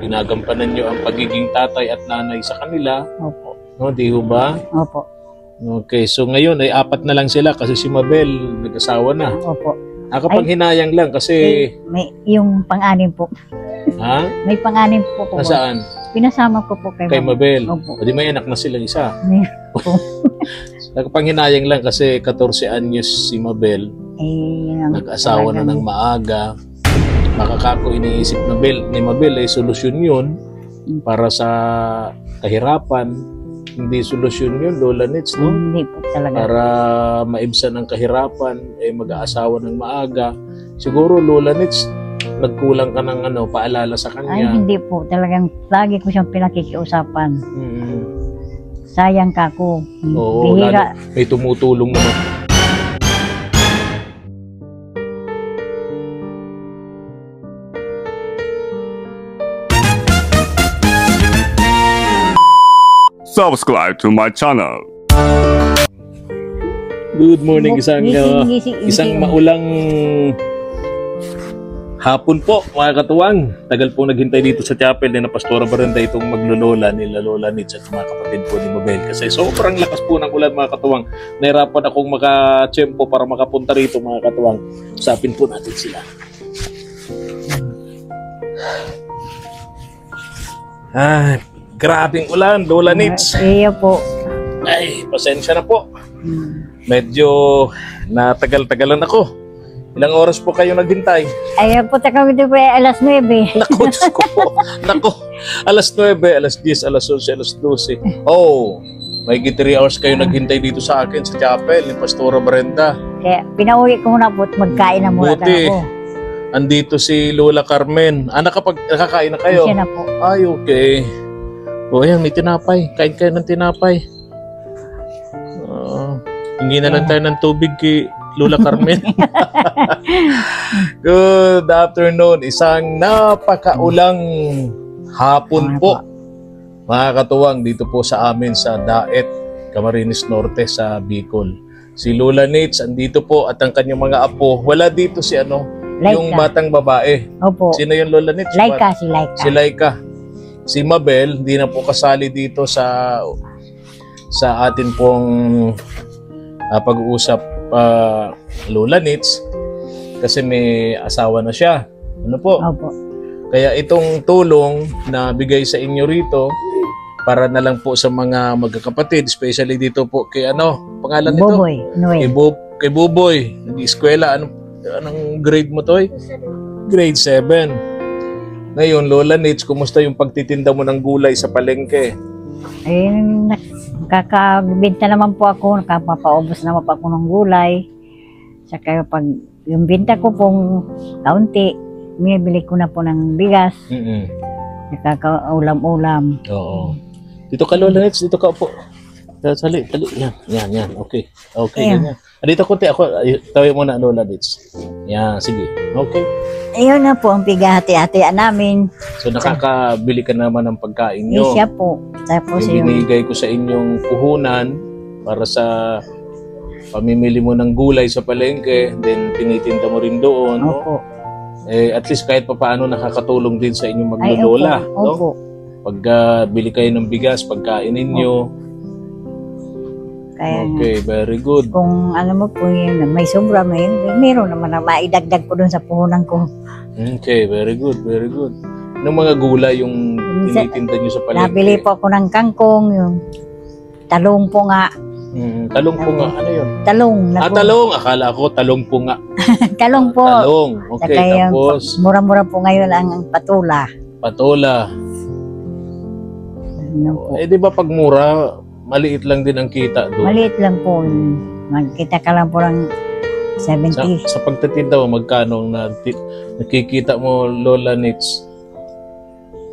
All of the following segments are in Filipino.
ginagampanan nyo ang pagiging tatay at nanay sa kanila. Opo. No, di ho ba? Opo. Okay, so ngayon ay 4 na lang sila kasi si Mabel nag-asawa na. Opo. Nakapanghinayang lang kasi... May yung pang-anim po. Ha? May pang-anim po po. Nasaan? Pinasama ko po Kay Mabel. Opo. O di may anak na silang isa. Meron po. Nakapanghinayang lang kasi 14 anyos si Mabel. Nag-asawa na ng maaga. Makakako iniisip ni Mabel ay solusyon yun para sa kahirapan. Hindi solusyon yun, Lola Nitz, no? Hindi po talaga. Para maibsan ang kahirapan, mag-aasawa ng maaga. Siguro, Lola Nitz, nagkulang ka ng paalala sa kanya. Ay, hindi po. Talagang lagi ko siyang pinakikiusapan. Sayang ka ko. Oo, Bihira. May tumutulong naman. Subscribe to my channel. Good morning, isang maulang hapon po, mga katuwang. Tagal po naghintay dito sa chapel ni na Pastora Brenda itong maglolola nila Lola Nitz at mga kapatid po ni Mabel. Kasi sobrang lakas po ng ulan, mga katuwang. Nahirapan akong makatsyempo para makapunta rito, mga katuwang. Usapin po natin sila. Grabing ulan, Lola Nitz. Iyo po. Ay, pasensya na po. Medyo natagal-tagalan ako. Ilang oras po kayo naghintay? Ay, punta kami dito alas 9. Naku, Diyos ko po. Naku, alas 9, alas 10, alas 11, alas 12. Oh, may 3 hours kayo naghintay dito sa akin sa chapel ni Pastora Brenda. Kaya pinauwi ko muna po at magkain na muna ako. Andito si Lola Carmen. Nakakain na kayo? Siya na po. Ay, okay. O, ayan, may tinapay. Kain kayo ng tinapay. Hingi na lang tayo ng tubig kay Lola Carmen. Good afternoon. Isang napakaulang hapon po. Mga katuwang, dito po sa amin sa Daet, Camarines Norte sa Bicol. Si Lola Nitz, andito po at ang kanyang mga apo. Wala dito si Laika. Yung batang babae. Opo. Sino yung Lola Nitz? Laika, si Laika. Si Laika. Si Mabel, hindi na po kasali dito sa atin pong pag-uusap Lola Nitz kasi may asawa na siya. Ano po? Opo. Kaya itong tulong na bigay sa inyo rito para na lang po sa mga magkakapatid, especially dito po kay pangalan nito? Buboy. Kay Buboy. Nag-eskwela. Anong grade mo, Toy? Grade 7. Ngayon, Lola Nitz, kumusta yung pagtitinda mo ng gulay sa palengke? Ay, nakakabinta naman po ako, nakapapaubos naman po ako ng gulay. Saka pag yung binta ko pong kaunti, binibili ko na po ng bigas. Nakakaulam-ulam. Oo. Dito ka, Lola Nitz, dito ka po. Sali. Yan. Okay. Okay, ganyan. Dito konti ako, tawin mo na, Lola Nitz. Yan, sige. Okay. Ayun na po ang pighati-hatian namin. So nakakabili ka naman ng pagkain nyo. Siya po. Tapos yung binigay ko sa inyong puhunan para sa pamimili mo ng gulay sa palengke, then tinitinda mo rin doon. Opo. No? At least kahit pa paano nakakatulong din sa inyong maglolola. Opo. No? Pag bili kayo ng bigas, pagkain ninyo. Kaya, okay, very good. Kung mo po yun, may sobra, meron naman na maidagdag ko doon sa puhunan ko. Okay, very good, very good. Anong mga gulay yung tinitinda nyo sa palengke? Nabili po ako ng kangkong, yung talong po nga. Talong po nga, ano yun? Talong. Talong. Akala ko talong po nga. Talong po. Talong, okay, tapos? Mura-mura po ngayon ang patula. Patula. Di ba pag mura, maliit lang din ang kita doon? Maliit lang po. Magkita ka lang po ng 70. Sa pagtitinda mo, magkano nakikita mo, Lola Nitz?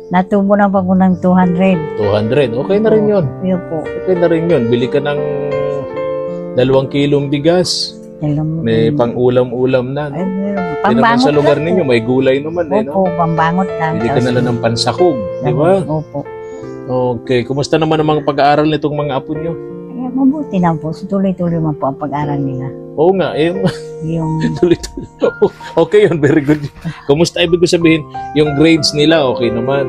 Natubo na pa po ng 200. 200? Okay na rin yun. Yun po. Okay na rin yun. Bili ka ng 2 kilong bigas. May pang-ulam-ulam na. No? Pambangot sa lugar ninyo, may gulay naman. Opo, pambangot lang. Bili ka na lang ng pansakog. Di ba? Opo. Okay. Kumusta naman ang mga pag-aaral nitong mga apo nyo? Mabuti na po. Tuloy-tuloy man po ang pag-aaral nila. Oo nga. Yung tuloy-tuloy. Okay yun. Very good. Kumusta? Ibig ko sabihin, yung grades nila okay naman.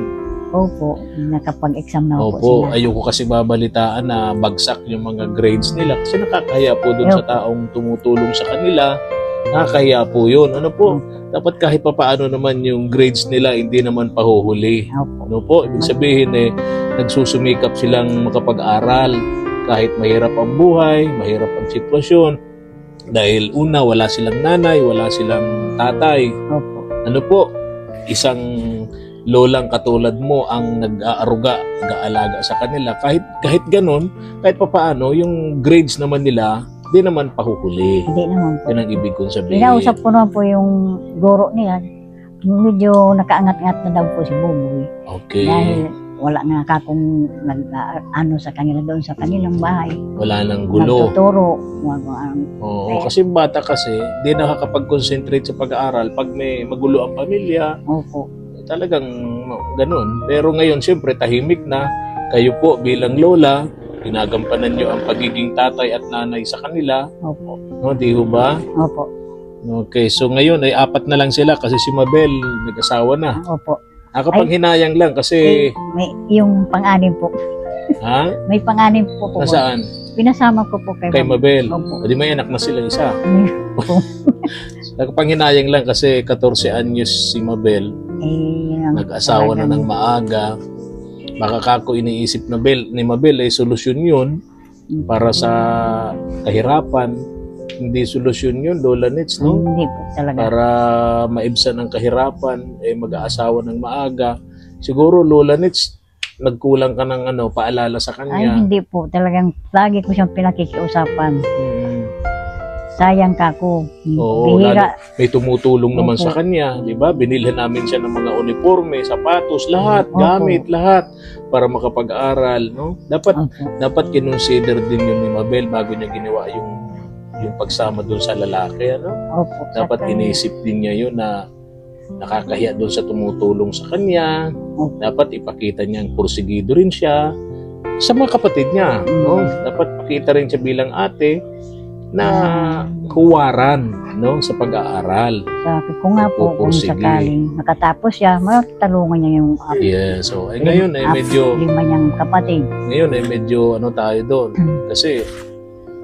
Opo, nakapag-exam na po Opo, sila. ayoko kasi babalitaan na bagsak yung mga grades nila kasi nakakahiya po dun sa taong tumutulong sa kanila. Nakakahiya po yun. Ano po, dapat kahit papaano naman yung grades nila hindi naman pahuhuli. Opo. Ano po, ibig sabihin nagsusumikap silang makapag-aral kahit mahirap ang buhay, mahirap ang sitwasyon. Dahil una, wala silang nanay, wala silang tatay. Opo. Ano po, isang lolang katulad mo ang nag-aaruga, nag-aalaga sa kanila. Kahit ganun, kahit papaano, yung grades naman nila, di naman pahuhuli. Hindi naman po. Yan ang ibig kong sabihin. Pinausap ko naman po yung guro nila. Medyo nakaangat-angat na daw po si Buboy. Okay. Dahil wala nga kakong ano sa kanila doon sa kanilang bahay. Wala nang gulo. Nagtuturo. Oo, kasi bata kasi, di nakakapag-concentrate sa pag-aaral pag may magulo ang pamilya. Opo. Talagang ganun. Pero ngayon, siyempre, tahimik na. Kayo po bilang lola, ginagampanan nyo ang pagiging tatay at nanay sa kanila. Opo. No, di ho ba? Opo. Okay, so ngayon ay 4 na lang sila kasi si Mabel nag-asawa na. Opo. Nakapanghinayang lang kasi... May yung pang-anim po. Ha? May pang-anim po po. Nasaan? Pinasama ko po Kay Mabel. Opo. O di may anak na sila isa. Opo. Nakapanghinayang lang kasi 14 anyos si Mabel. Nag-asawa na ng maaga. Baka kako iniisip ni Mabel ay solusyon yun para sa kahirapan. Hindi solusyon yun, Lola Nits, no? Hindi po talaga. Para maibsan ang kahirapan, mag-aasawa ng maaga. Siguro, Lola Nits, nagkulang ka ng paalala sa kanya. Ay, hindi po. Talagang lagi ko siyang pinakikiusapan. Sayang ka ko. Oo, Bihira. may tumutulong naman Opo. sa kanya, di ba? Binilhan namin siya ng mga uniforme, sapatos, lahat, Opo. gamit, lahat para makapag-aral, no? Opo. Dapat kinonsider din yun ni Mabel bago niya ginawa yung pagsama doon sa lalaki, ano? Opo. Dapat inisip din niya yun na nakakahiya doon sa tumutulong sa kanya. Opo. Dapat ipakita niyang porsigido rin siya sa mga kapatid niya, no? Dapat pakita rin siya bilang ate na huwaran, no, sa pag-aaral. Sabi ko nga po, kung sakaling nakatapos siya, matalungan niya yung Yes, so ngayon ay medyo 5 niyang kapatid. ngayon ay medyo tayo doon. Kasi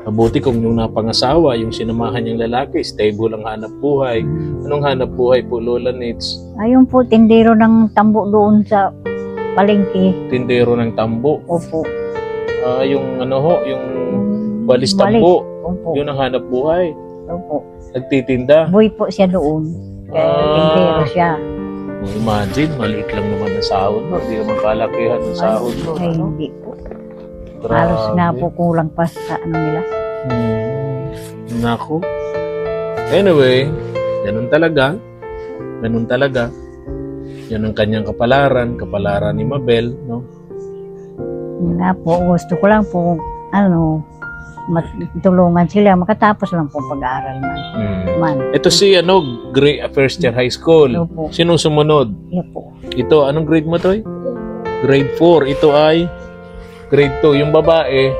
mabuti kung yung napangasawa, yung sinamahan niyang lalaki, stable ang hanap buhay. Anong hanap buhay po, Lola Nits? Ayun po, tindero ng tambo doon sa palengke. Tindero ng tambo. Opo. Yung yung balis tambo. Opo. Yun ang hanap buhay. Opo. Nagtitinda. Boy po siya doon. Kaya tindero siya. Imagine, maliit lang naman ang sahod mo. Hindi naman kalakihan ang sahod mo. Ay, hindi po. Halos nga po kulang pa sa nila. Naku. Anyway, ganun talaga. Ganun talaga. Yan ang kanyang kapalaran ni Mabel, no? Nga po, gusto ko lang po, matulungan sila, makatapos lang po pag-aaral man. Ito si first year high school. Opo. Sinong sumunod? Yan po. Ito, anong grade mo to? Grade 4. Ito ay grade 2. Yung babae,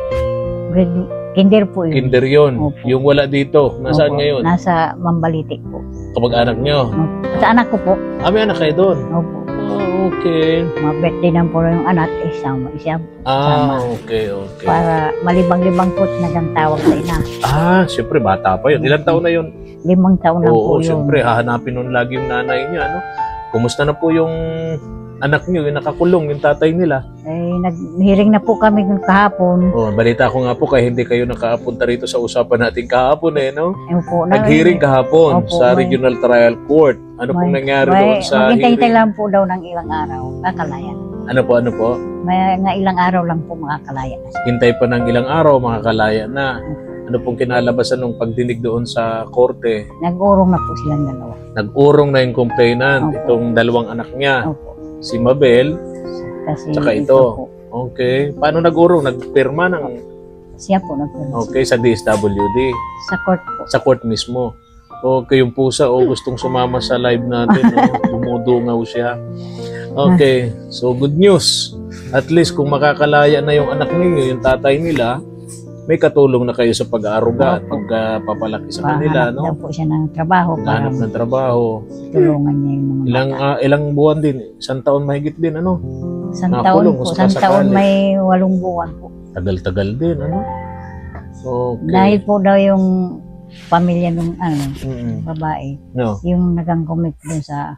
Kinder po yun. kinder yun. Opo. Yung wala dito. Nasaan Opo. ngayon? Nasa Mambalitik po. Kamag-anak nyo. Opo. Sa anak ko po. May anak kayo doon. Opo. Okay. Ma-birthday lang po yung anak, isama. Okay. Para malibang-libang po nagantawag sa ina. Siyempre, bata pa yun. Ilang taon na yun? 5 taon lang po Oo, yun. siyempre, hahanapin nun lagi yung nanay niya, ano? Kumusta na po yung anak niyo, yung nakakulong, yung tatay nila? Naghiring na po kami kahapon. Balita ko nga po, kaya hindi kayo nakaapunta rito sa usapan natin kahapon, no? Po, Nag-hearing kahapon Opo, sa Regional Trial Court. Ano pong nangyari doon sa maghintay hearing? lang po daw ng ilang araw, kakalaya. Ano po? May ilang araw lang po makakalaya. Hintay pa ng ilang araw, makakalaya na. Ano pong kinalabasan ng pagdinig doon sa korte? Nag-urong na po silang dalawa. Nag-urong na yung complainant, Opo. itong dalawang anak niya, Opo. si Mabel, Kasi tsaka ito. Okay. Paano nag-urong? Nagpirma ng... Siya po nagpirma. Okay, sa DSWD. Sa court po. Sa court mismo. Okay, yung pusa, gustong sumama sa live natin. Dumudungaw siya. Okay, so good news. At least kung makakalaya na yung anak ninyo, yung tatay nila, may katulong na kayo sa pag-aaruga at pagpapalaki sa kanila, Mahanap no? daw po siya ng trabaho. Hanap ng trabaho. Tulungan niya yung mga bata. Ilang buwan din? 1 taon mahigit din, ano? Isang taon Nakulong po. kung Isang taon sakasakali. may 8 buwan po. Tagal-tagal din, ano? Okay. Dahil po daw yung pamilya ng Mm-mm. babae, No. yung nagang-commit dun sa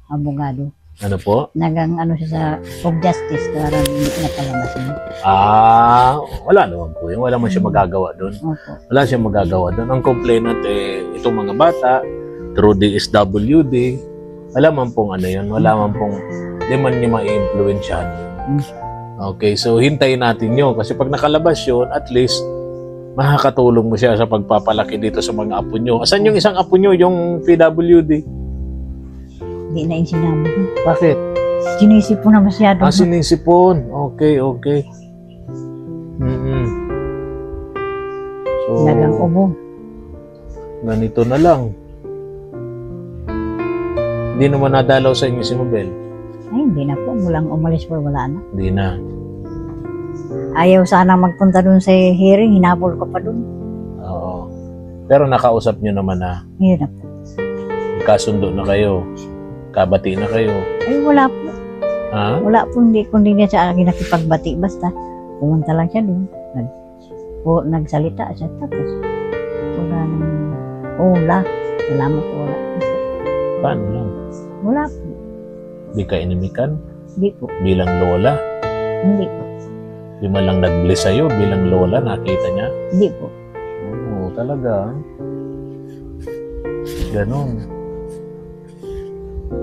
abogado. Ano po? Nagang siya sa of justice, kaya hindi napalabas yun. Wala naman po yun. Wala man siya magagawa doon. Opo. Wala siyang magagawa doon. Ang complainant itong mga bata through DSWD, wala man pong ano yun. Wala man pong, di man niya ma-influensyahan yun. Okay, so hintayin natin yun. Kasi pag nakalabas yun, at least, makakatulong mo siya sa pagpapalaki dito sa mga apo nyo. Asan yung isang apo nyo, yung PWD? Hindi na yung sinabi ko. Bakit? Sinisip po na masyado. Sinisipon. Okay. So, Nagang ubo. ganito na lang. Hindi naman nadalaw sa inyo si Mabel. Ay, hindi na po. Mulang umalis po, wala na. Hindi na. Ayaw sana magpunta dun sa hearing, hinabol ko pa dun. Oo. Pero nakausap nyo naman na. Yun na po. Kasundo na kayo. Kabati na kayo. Ay, wala po. Ha? Wala po, kundi niya sa akin nakipagbati. Basta, pumunta lang siya dun. Nagsalita siya. Tapos, wala nang, wala. Salamat po, wala. Paano lang? Wala po. Di ka inimikan? Hindi po. Bilang lola? Hindi po. Di man lang nag-bless sa'yo bilang lola, nakita niya? Hindi po. Oo, talaga. Ganon.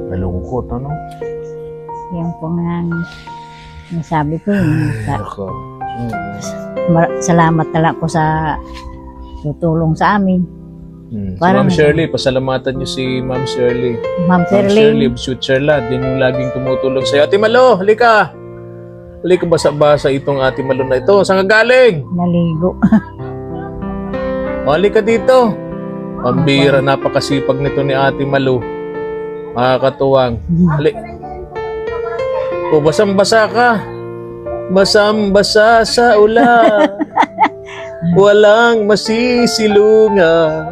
Malungkot, ano? Yan po nga nasabi ko yun. Ako. Salamat na lang po sa tutulong sa amin. Si Parang- Ma'am Shirley, pasalamatan niyo si Ma'am Shirley. Ma'am Ma'am Shirley Shirley, of Switzerland, din yung laging tumutulong sa'yo. Ate Malo, halika! Halika basa-basa itong Ate Malo na ito. Saan ka galing? naligo. O, halika dito. Pambira, napakasipag nito ni Ate Malo. Makakatuwang. O, basang-basa ka. Basang-basa sa ulan. Walang masisilungan.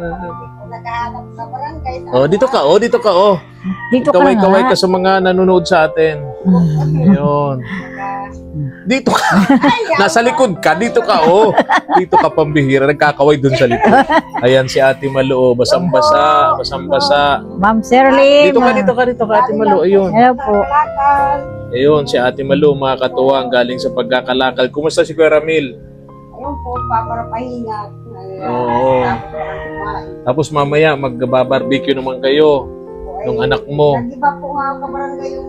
O, dito ka, o. Dito ka na Kaway-kaway nga. ka sa mga nanonood sa atin. Ayun. Dito ka. Nasa likod ka. Dito ka, oh. Dito ka, pambihira. Nagkakaway dun sa likod. Ayan si Ate Malo, oh. Basang-basa. Basang-basa. Ma'am Shirley. Dito ka, Ate Malo. Ayun. Hello po. Ayun, si Ate Malo, mga katuwang, galing sa pagkakalakal. Kumusta si Kuya Ramil? Ayun po, para pahinga. Oo. Tapos mamaya, mag-barbecue naman kayo ng anak mo. Nag-iba po nga ang kabarangay yung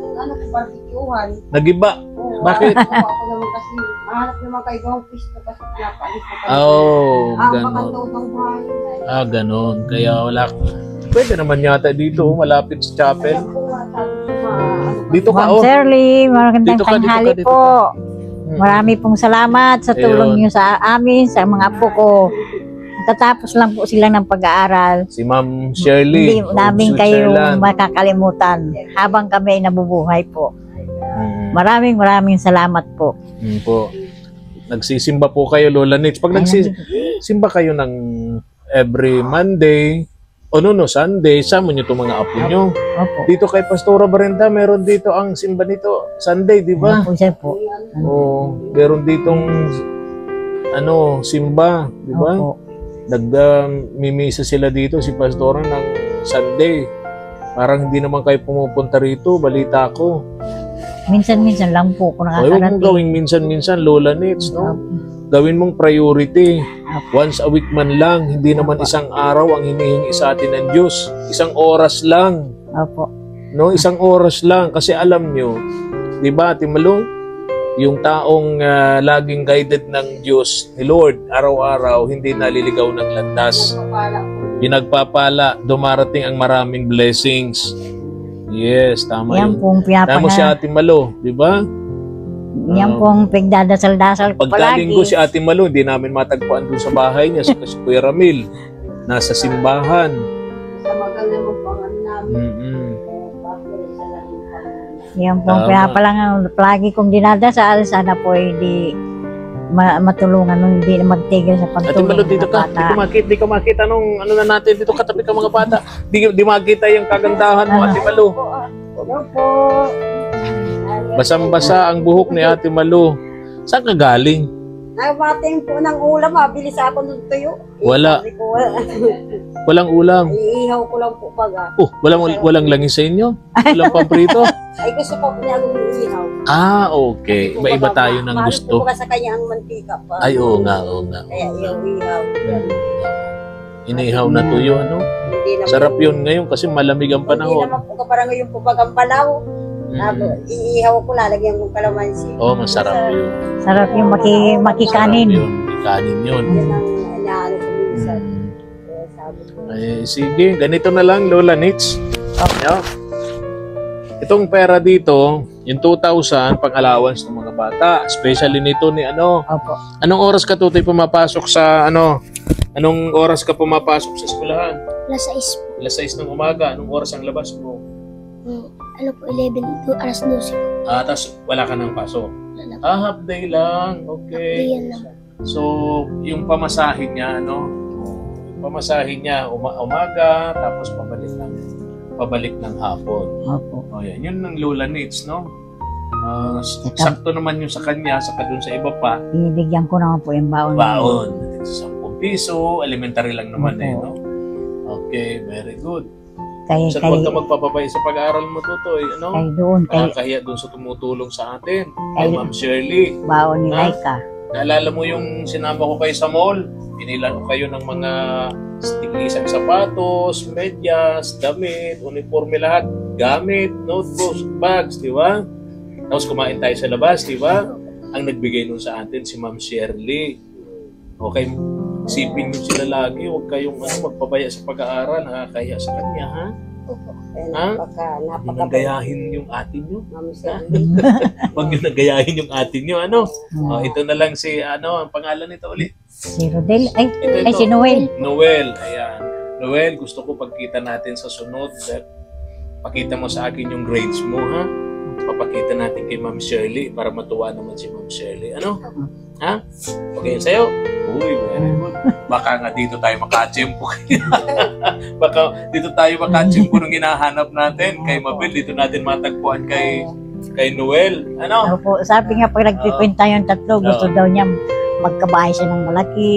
barbecuehan. Nag-iba? Oo, Bakit? Ako naman kasi, mahanap naman kayo ng pisto kasi pinapalis ko kayo. Oh, Ang ganon. makatawag ng buhay. Ganon. Kaya wala. Pwede naman yata dito, oh, malapit sa chapel. Kaya po nga sabi ko Dito ka, Ma'am oh. Shirley, magandang Dito ka, dito ka, tanghali dito po. Hmm. Marami pong salamat sa tulong Ayun. niyo sa amin, sa mga apo ko. Tatapos lang po sila ng pag-aaral. Si Ma'am Shirley. Hindi of namin kayo Switzerland. makakalimutan habang kami ay nabubuhay po. Mm, Maraming salamat po. po. Nagsisimba po kayo, Lola Nitz. Pag nagsisimba kayo ng every Monday, o Sunday, sama nyo itong mga apo nyo. Opo. Dito kay Pastora Brenda, meron dito ang simba nito. Sunday, di ba? Opo, siya po. Oo, meron ditong simba, di ba? Opo. Nagmimisa sila dito si Pastora ng Sunday. Parang hindi naman kayo pumupunta rito, balita ko. Minsan-minsan lang po kung Huwag mong nakakarating. gawing minsan-minsan, Lola Nitz, no? Gawin mong priority. Once a week man lang, hindi naman isang araw ang hinihingi sa atin ng Diyos. Isang oras lang. Opo. No, isang oras lang. Kasi alam nyo, di ba, Ate Malo? Yung taong laging guided ng Diyos, ni Lord, araw-araw, hindi naliligaw ng landas. Pinagpapala, dumarating ang maraming blessings. Yes, tama Yan yun. pong Tama si Ate Malo, di ba? Yan pong pagdadasal-dasal ko Pagkalinggo si palagi. Ate Malo, hindi namin matagpuan doon sa bahay niya. Si Kuya Ramil, nasa simbahan. Sa maganda mo pangan namin. Mm-mm. Yan pong Tama. pinapalang palagi kong dinadasal. Sana po hindi matulungan nung hindi na magtigil sa Ate pagtulong Malo, ng dito mga ka. bata. Di ko makita nung ano na natin. Dito katabi ka mga bata. Di makita yung kagandahan mo, Ate Malo. Hello po. Basang-basa ang buhok ni Ate Malu. Saan ka galing? Nagbating po ng ulam, mabilis ako ng tuyo. Wala. Sabi ko, wala. Walang ulam. Iihaw ko lang po baga. Oh, walang langis sa inyo? Walang pamprito? Ay, gusto ko niya iihaw. Ah, okay. Iba tayo ng gusto. Mahal ko sa kanya ang mantika pa. Ay, oo nga, oo nga. Kaya iihaw. Inihaw na tuyo, ano? Hindi naman. Sarap yun ngayon kasi malamig ang Hindi panahon. naman po parang ngayon po bagang palaw. Iihaw ko, lalagyan kong kalamansi. Oo, masarap yun. Sarap yung makikanin. Sarap yun. Kanin yun. Yan ang inaano ko minsan. Kaya sabi ko, Ay, sige, ganito na lang, Lola Nitz. Yeah. Itong pera dito, yung 2,000 pang allowance ng mga bata, especially nito ni ano. Opo. Anong oras ka tutoy pumapasok sa ano? Anong oras ka pumapasok sa eskwelahan? Alas 6 po. Alas 6 ng umaga. Anong oras ang labas mo? Ano po, 11 to alas 12 po. Tapos wala ka nang pasok. Wala po. Half day lang. Okay. Yan lang. So, yung pamasahin niya, ano? Yung pamasahin niya umaga, tapos pabalik ng hapon. Opo. O yan, yun ng Lola Nitz, no? Sakto naman yung sa kanya, saka dun sa iba pa, Binibigyan ko naman po yung baon. baon. 10 piso, elementary lang naman Opo. no? Okay, very good. Kay So, huwag ka magpapabay sa pag-aaral mo, Tutoy, ano? doon, kay Nakakahiya dun sa tumutulong sa atin. Kay Kay- Ma'am Shirley. baon ni Ha? Laika. Naalala mo yung sinama ko kayo sa mall? Pinilan ko kayo ng mga stiglisang sapatos, medyas, damit, uniforme lahat, gamit, notebooks, bags, di ba? Tapos kumain tayo sa labas, di ba? Ang nagbigay nun sa atin si Ma'am Shirley. Okay, sipin nyo sila lagi, huwag kayong magpabaya sa pag-aaral, nakakahiya sa kanya, ha? kaya Ha? napaka Huwag gayahin yung atin nyo. Mami Shirley. Huwag nyo nagayahin yung atin nyo, ano? Hmm. Ito na lang si, ang pangalan nito ulit? Si Rodel. Ay, Ito. si Noel. Noel, ayan. Noel, gusto ko pagkita natin sa sunod. Pakita mo sa akin yung grades mo, ha? Papakita natin kay Ma'am Shirley para matuwa naman si Ma'am Shirley. Ano? Ha? Okay yun sa'yo? Uy, very good. Baka nga dito tayo makachimpo. Baka dito tayo makachimpo nung hinahanap natin. Kay Mabel, dito natin matagpuan kay Noel. Ano? Opo, sabi nga pag nagpikwenta yung tatlo, gusto daw niya magkabahay siya ng malaki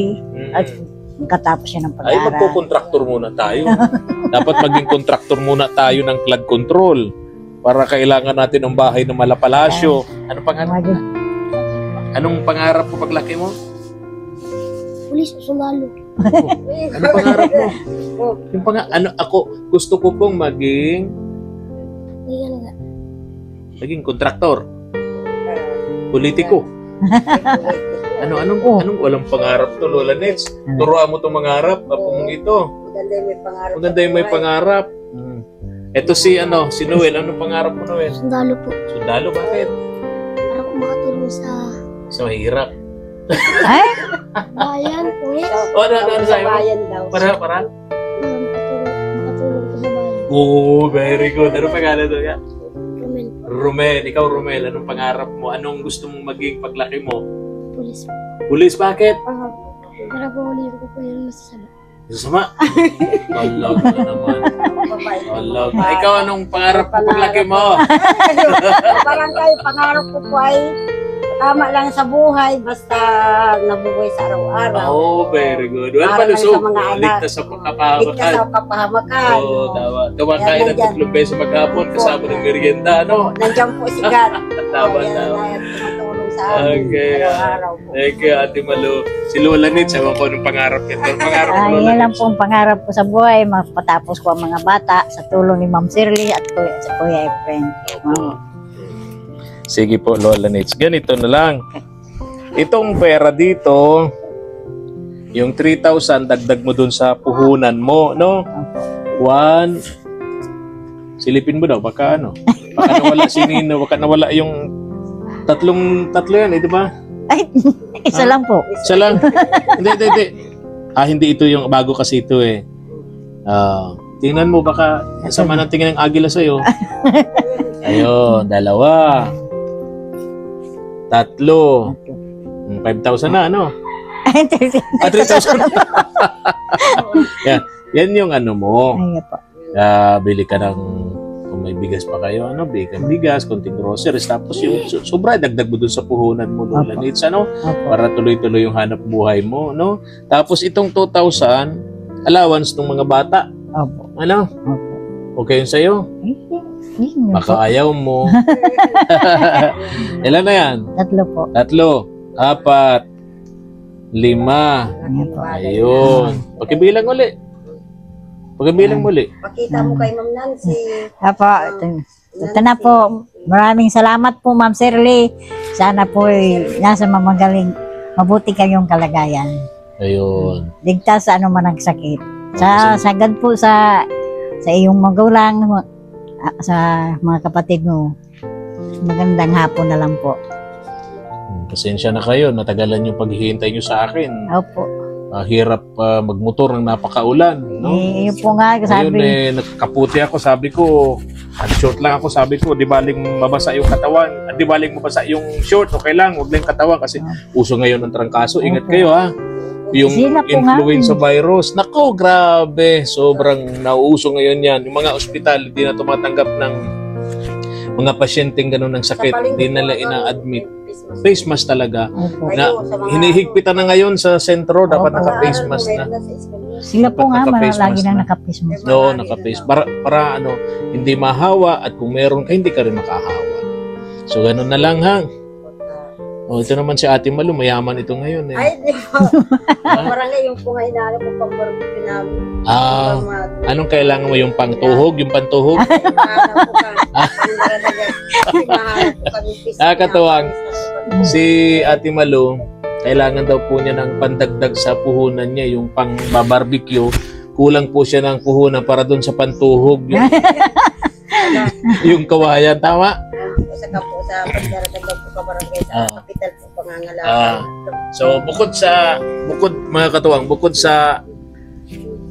at katapos siya ng Ay, pag-aaral. magko-contractor muna tayo. Dapat maging contractor muna tayo ng flood control para kailangan natin ng bahay na malapalasyo. Ano pangarap? Anong pangarap mo paglaki mo? Pulis o sundalo. Ano pangarap mo? Yung ako gusto ko pong maging Ganyan nga. kontraktor. Politiko. Anong walang pangarap to, Lola Nets? Turuan mo 'tong mangarap, apo mong ito. Maganda yung may pangarap. Maganda yung may pangarap. Ito si Noel. Anong pangarap mo, Noel? Sundalo po. Sundalo, bakit? Para po makatulong sa Sa mahirap. Ay, bayan po. Ano Sa sa'yo? bayan daw. Para? Makatulong po sa bayan. Oh, very good. Anong pangalan doon? Yeah? Romel po. Romel. Ikaw, Romel. Anong pangarap mo? Anong gusto mong maging paglaki mo? Pulis po. Pulis, bakit? Para po ulihin ko po yung masasama. Susama. Alag na naman. Alag. Ikaw, anong pangarap mo paglaki mo? Barangay, pangarap ko po ay tama lang sa buhay, basta nabubuhay sa araw-araw. Oh, very good. Well, Para lang palusog. sa mga anak. Ligtas sa Ligtas kapahamakan. sa kapahamakan. Oo, dawa. Kumakain ng 3 beses maghapon kasama ng merienda, no? Nandiyan po si God. Tama, Yan tama. ang tumutulong sa amin. Okay. Araw-araw po. Thank you, Ate Malu. Si Lola Nitz, ewan ko anong pangarap niya. Anong pangarap mo, Lola yan lang Nitz? po ang pangarap ko sa buhay, mapatapos ko ang mga bata sa tulong ni Ma'am Shirley at sa Kuya Efren. Sige po, Lola Nitz. Ganito na lang. Itong pera dito, yung 3,000, dagdag mo dun sa puhunan mo, no? 1, silipin mo daw, baka nawala si Nino, baka nawala yung tatlo yan, di ba? Ay, isa lang po. Isa lang. Hindi. Hindi ito yung bago kasi ito eh. Tingnan mo, baka sama ng tingin ng agila sa'yo. Ayun, 2. 3. 5,000 na, ano? 3,000 na. Yan yung mo. Ay, po. Bili ka ng, kung may bigas pa kayo, ano, bigas, konting groceries, tapos yung sobra, dagdag mo dun sa puhunan mo, Lola Nitz, ano, para tuloy-tuloy yung hanap buhay mo, no? Tapos itong 2,000, allowance ng mga bata, Opo. ano? Opo. Okay yun sa'yo? Yun Baka ayaw mo. Ilan na yan? 3 po. 3, 4, 5. Ano po? Ayun. Pagkibilang uli. Pagkibilang muli. Pakita mo kay Ma'am Nancy. Apo, ito na po. Maraming salamat po, Ma'am Shirley. Sana po nasa mamagaling, mabuti kayong kalagayan. Ayun. Ligtas sa ano man ang sakit. Sagad po sa iyong magulang, sa mga kapatid mo. Magandang hapon na lang po. Pasensya na kayo. Natagalan yung paghihintay nyo sa akin. Opo. Hirap magmotor ng napakaulan. No? Yun po nga, sabi. Ngayon, nagkaputi ako. Sabi ko, short lang ako. Sabi ko, di baling mabasa yung katawan. Di baling mabasa yung short. Okay lang, huwag lang yung katawan. Kasi uso ngayon ng trangkaso. Ingat kayo ha. Yung influenza virus. Nako, grabe. Sobrang nauuso ngayon yan. Yung mga ospital, hindi na tumatanggap ng mga pasyenteng ganun ng sakit. Hindi nila ina-admit. Face mask talaga. Na, hinihigpitan na ngayon sa sentro. Dapat naka-face mask na. Sila po nga, lagi na naka-face mask. Oo, naka-face. Para ano, hindi mahawa at kung meron ka, hindi ka rin makahawa. So, ganun na lang ha. Oh, ito naman si Ate Malu, mayaman ito ngayon eh. Ay, di ba? Parang yung kung inaano po pang-barbecue namin. Anong kailangan mo? Yung pangtuhog? Yung pantuhog? Katuwang. Si Ate Malu, kailangan daw po niya ng pandagdag sa puhunan niya, yung pang-barbecue. Kulang po siya ng puhunan para doon sa pantuhog. Yung kawayan, tama? Saka po sa pagdaradagdag po kabarangay sa kapital po pangangalaman. So bukod mga katuwang, bukod sa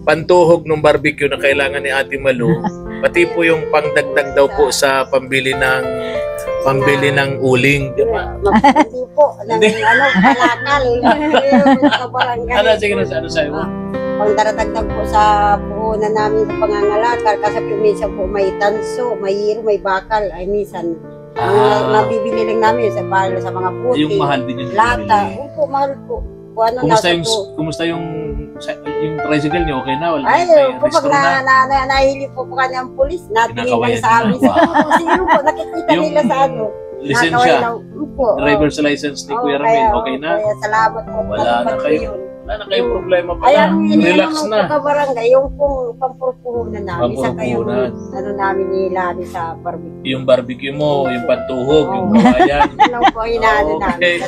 pantuhog ng barbecue na kailangan ni Ate Malu, pati po yung pangdagdag daw po sa pambili ng uling, di ba? Hindi po, kalakal. Ano, sige na, ano sa'yo? Pangdaradagdag po sa puhunan namin sa pangangalakal kasi po minsan po may tanso, may hiro, may bakal, ay minsan mabibili lang namin sa mga puti. Yung mahal din yung lata. Opo, mahal po. Ano, kumusta yung tricycle niyo? Okay na? Wala, ay, po pag nahili po po kanya ang pulis, natingin lang sa amin. Sino po, nakikita nila sa ano. Lisensya? Driver's license ni Kuya Ramil, okay na? Salamat po. Wala na kayong problema pa. Ay, ang relax na. Kabarangay, yung pong pampurpuhunan namin. Isa kayo, namin nilani sa barbecue. Yung barbecue mo, yung pantuhog, yung kawayan. Ano po, inaano namin.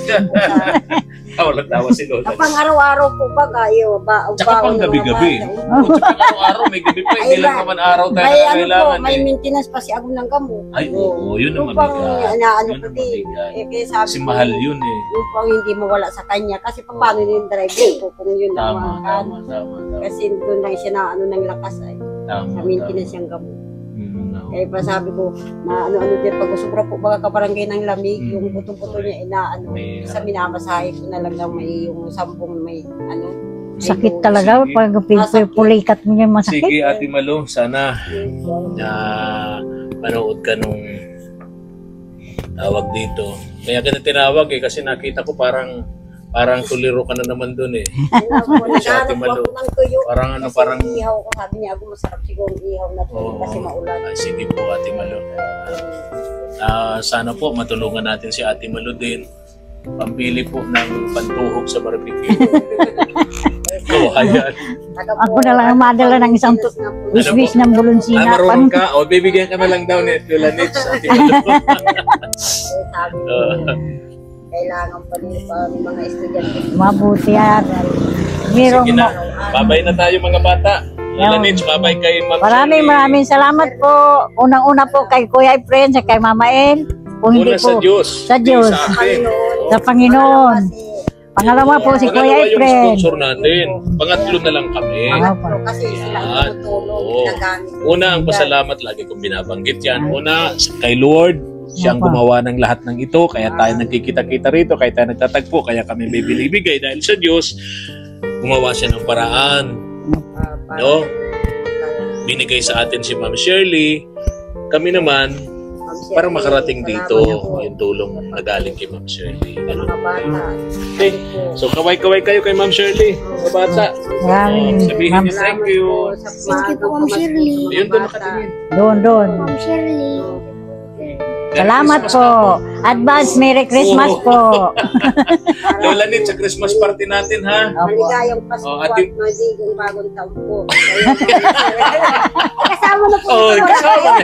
Walang tawa si Lola. Kapag araw-araw po ba, kayo, tsaka pang gabi-gabi. Tsaka araw-araw, may gabi pa. Hindi lang naman araw tayo na kailangan. May maintenance pa si Agong ng gamot. Ay, oo, yun naman bigat. Kasi mahal yun eh. Yung pang hindi mawala sa kanya. Kasi paano yung driver po kung yun tama. Kasi doon lang siya na ng lakas ay. Sa maintenance yung gamot. Kaya pa sabi ko, na ano din, pag sobra po baka kabarangay ng lamig, yung puto-puto niya, sa minamasahe ko na lang may yung sambong may sakit talaga pag pulikat mo niya masakit. Sige Ate Malu, sana manood ka nung tawag dito. Kaya kita tinawag kasi nakita ko parang tuliro ka na naman dun eh. Ate Malu. Parang ihaw ko, sabi niya, masarap siguro ihaw na kasi maulan. Sige po Ate Malu. Sana po matulungan natin si Ate Malu din. Pambili po ng pantuhog sa barbecue. Ayan. Ako na lang madala ng isang wish ng bulonsina. Marunong ka? O bibigyan ka na lang daw ni Lola Nitz. Ate Malu. Kailangan pa rin ng mga estudyante. Mabuti yan. Sige na. Babay na tayo mga bata. Lola Nitz, babay kay Ma'am Shirley. Maraming salamat po. Unang-una po kay Kuya Efren, sa kay Mama El. Una sa Diyos. Sa Diyos. Sa Panginoon. Pangalawa po si Kuya Efren. Yung sponsor natin. Pangatlo na lang kami. Kasi sila ang tumutulong. Una, ang pasalamat, lagi kong binabanggit yan. Una, kay Lord. Siyang gumawa ng lahat ng ito, kaya tayo nagkikita-kita rito, kaya tayo nagtatagpo, kaya kami bibili-bigay dahil sa Diyos, gumawa siya ng paraan. No? Binigay sa atin si Ma'am Shirley, kami naman, Ma'am para Shirley, makarating salamat dito, po. yung tulong na galing kay Ma'am Shirley. Mga bata. Okay. So, kaway-kaway kayo kay Ma'am Shirley, mga bata. Maraming Sabihin ma'am, niyo thank you. Thank you po, Ma'am Shirley. Ayun doon nakatingin. doon. Ma'am Shirley. Salamat po. Advance Merry Christmas po. Lola Nit, sa Christmas party natin, ha? Opo. Maligayang Pasko Oh, at ate- maligayang bagong taon po. Kasama na po. Oh, ito. kasama na.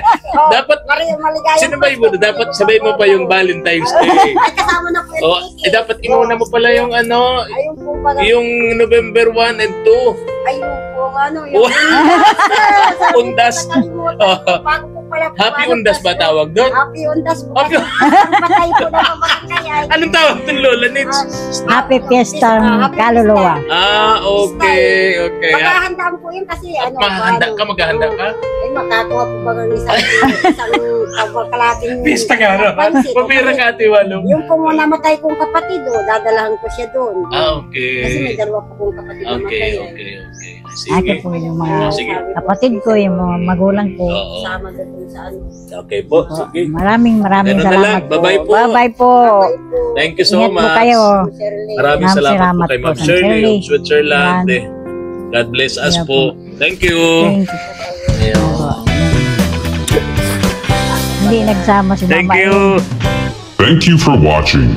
Dapat, Maligayang sino ba mo? Dapat sabay mo pa yung Valentine's Day. Ay, kasama na po. yung Oh, ticket. dapat inuna mo pala yung ano, Ayun po pala. yung November 1 and 2. Ayun po, ano, yung Undas. Oh. Bago po pala po, Happy ano, Undas ba kasi- tawag doon? Happy Undas po. Happy- Ang patay po na pamangkay ay. Anong tawag ng Lola Nits? Happy Fiestang Kaluluwa. Ah, okay, okay. Maghahandaan po yun kasi ano. Maghahanda ano, ka, maghahanda ka? Ay, makakuha po ba ng isang kalating Pista ka, no? pansit. Pabira ka, Ate Walo. Yung po namatay kong kapatid, dadalahan ko siya doon. Ah, Kasi may okay. dalawa po kong kapatid Okay, namatay. okay, okay. Ako Sige. po yung Oh, mga sige. kapatid ko, yung mga magulang ko. Oo. Sama doon sa ano. Okay po, sige. Maraming Ganun na salamat lang. po. Bye-bye po. Bye-bye po. Thank you so Ingat po much. kayo. Shirley. Maraming Ma'am, salamat po salamat kay po, Ma'am Ma'am Shirley Shirley. of Switzerland. Yan. God bless us Yeah po. Thank you. Thank you. Ayun. Hindi nagsama si Thank Mama. you. Thank you for watching.